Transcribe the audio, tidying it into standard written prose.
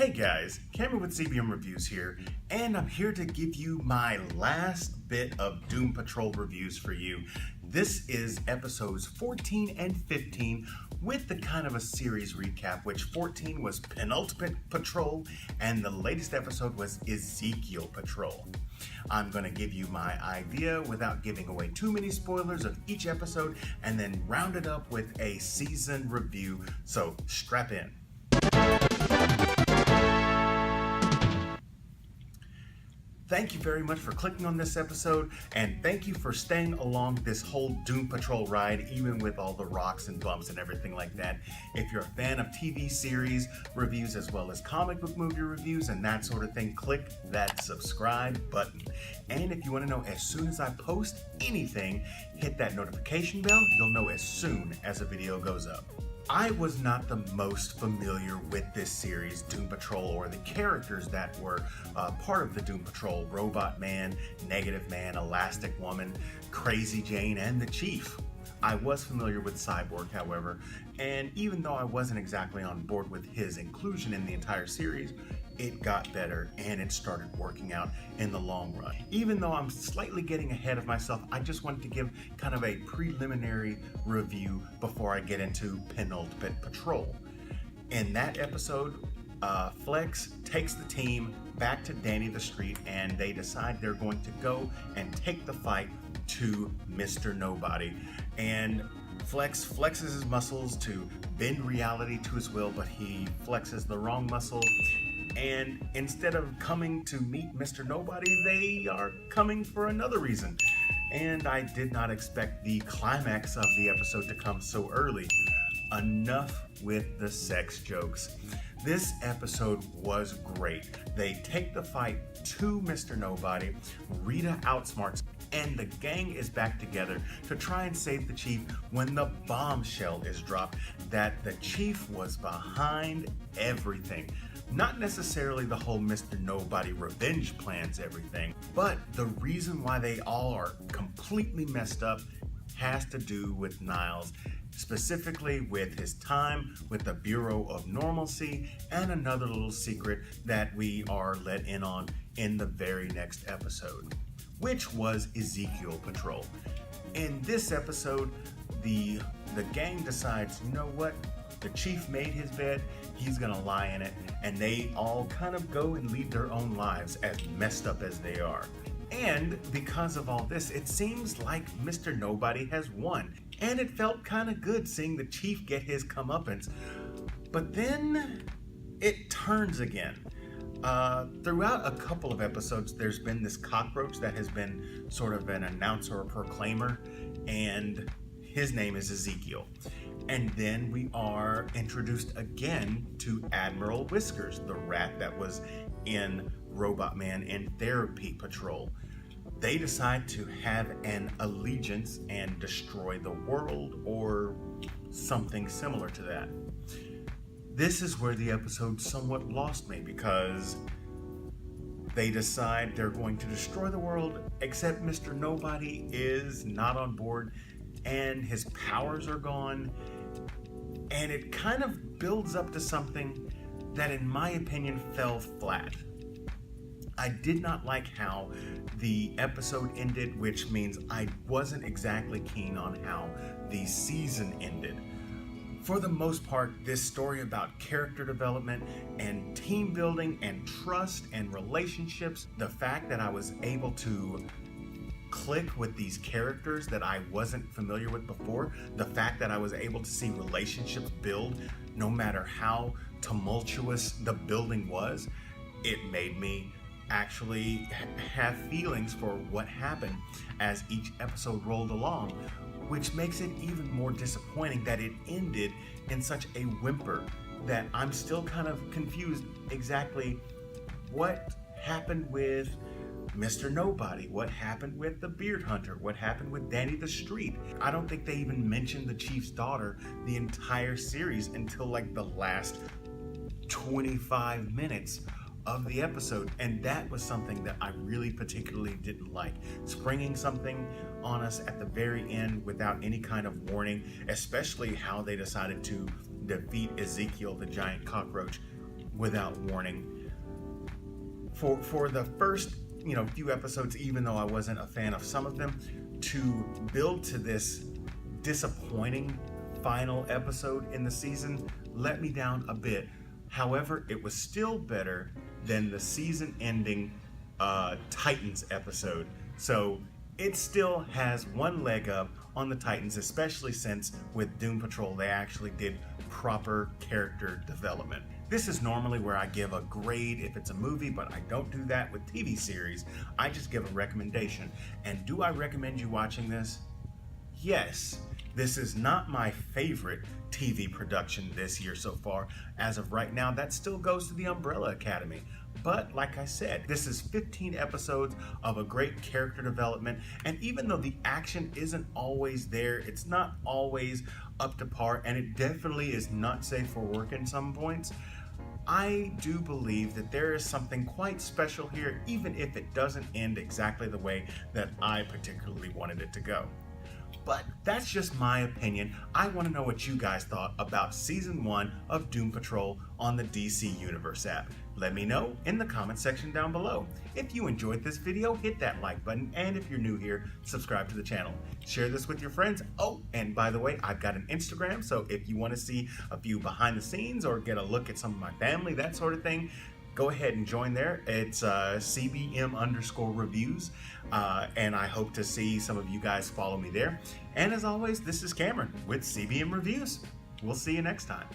Hey guys, Cameron with CBM Reviews here, and I'm here to give you my last bit of Doom Patrol reviews for you. This is episodes 14 and 15 with the kind of a series recap, which 14 was Penultimate Patrol and the latest episode was Ezekiel Patrol. I'm going to give you my idea without giving away too many spoilers of each episode and then round it up with a season review, so strap in. Thank you very much for clicking on this episode, and thank you for staying along this whole Doom Patrol ride, even with all the rocks and bumps and everything like that. If you're a fan of TV series reviews as well as comic book movie reviews and that sort of thing, click that subscribe button. And if you want to know as soon as I post anything, hit that notification bell. You'll know as soon as a video goes up. I was not the most familiar with this series, Doom Patrol, or the characters that were part of the Doom Patrol: Robot Man, Negative Man, Elastic Woman, Crazy Jane, and the Chief. I was familiar with Cyborg, however, and even though I wasn't exactly on board with his inclusion in the entire series, it got better and it started working out in the long run. Even though I'm slightly getting ahead of myself, I just wanted to give kind of a preliminary review before I get into Penultimate Patrol. In that episode, Flex takes the team back to Danny the Street and they decide they're going to go and take the fight to Mr. Nobody. And Flex flexes his muscles to bend reality to his will, but he flexes the wrong muscle. And instead of coming to meet Mr. Nobody, they are coming for another reason. And I did not expect the climax of the episode to come so early. Enough with the sex jokes. This episode was great. They take the fight to Mr. Nobody. Rita outsmarts, and the gang is back together to try and save the Chief when the bombshell is dropped that the Chief was behind everything. Not necessarily the whole Mr. Nobody revenge plans everything, but the reason why they all are completely messed up has to do with Niles, specifically with his time with the Bureau of Normalcy and another little secret that we are let in on in the very next episode, which was Ezekiel Patrol. In this episode, the gang decides, you know what? The Chief made his bed, he's gonna lie in it, and they all kind of go and lead their own lives, as messed up as they are. And because of all this, it seems like Mr. Nobody has won, and it felt kind of good seeing the Chief get his comeuppance. But then it turns again. Throughout a couple of episodes, there's been this cockroach that has been sort of an announcer or proclaimer, and his name is Ezekiel. And then we are introduced again to Admiral Whiskers, the rat that was in Robot Man and Therapy Patrol. They decide to have an allegiance and destroy the world, or something similar to that. This is where the episode somewhat lost me, because they decide they're going to destroy the world, except Mr. Nobody is not on board and his powers are gone, and it kind of builds up to something that, in my opinion, fell flat. I did not like how the episode ended, which means I wasn't exactly keen on how the season ended. For the most part, this story about character development and team building and trust and relationships, the fact that I was able to click with these characters that I wasn't familiar with before, the fact that I was able to see relationships build no matter how tumultuous the building was, it made me actually have feelings for what happened as each episode rolled along, which makes it even more disappointing that it ended in such a whimper that I'm still kind of confused exactly what happened with Mr. Nobody, what happened with the Beard Hunter, what happened with Danny the Street. I don't think they even mentioned the Chief's daughter the entire series until like the last 25 minutes of the episode, and that was something that I really particularly didn't like. Springing something on us at the very end without any kind of warning, especially how they decided to defeat Ezekiel, the giant cockroach, without warning. For the first, few episodes, even though I wasn't a fan of some of them, to build to this disappointing final episode in the season let me down a bit. However, it was still better than the season ending Titans episode. So it still has one leg up on the Titans, especially since with Doom Patrol they actually did proper character development. This is normally where I give a grade if it's a movie, but I don't do that with TV series. I just give a recommendation. And do I recommend you watching this? Yes. This is not my favorite TV production this year so far. As of right now, that still goes to the Umbrella Academy. But like I said, this is 15 episodes of a great character development, and even though the action isn't always there, it's not always up to par, and it definitely is not safe for work in some points, I do believe that there is something quite special here, even if it doesn't end exactly the way that I particularly wanted it to go. But that's just my opinion. I want to know what you guys thought about Season 1 of Doom Patrol on the DC Universe app. Let me know in the comment section down below. If you enjoyed this video, hit that like button, and if you're new here, subscribe to the channel. Share this with your friends. Oh, and by the way, I've got an Instagram, so if you want to see a few behind the scenes or get a look at some of my family, that sort of thing, go ahead and join there. It's CBM_reviews, and I hope to see some of you guys follow me there. And as always, this is Cameron with CBM Reviews. We'll see you next time.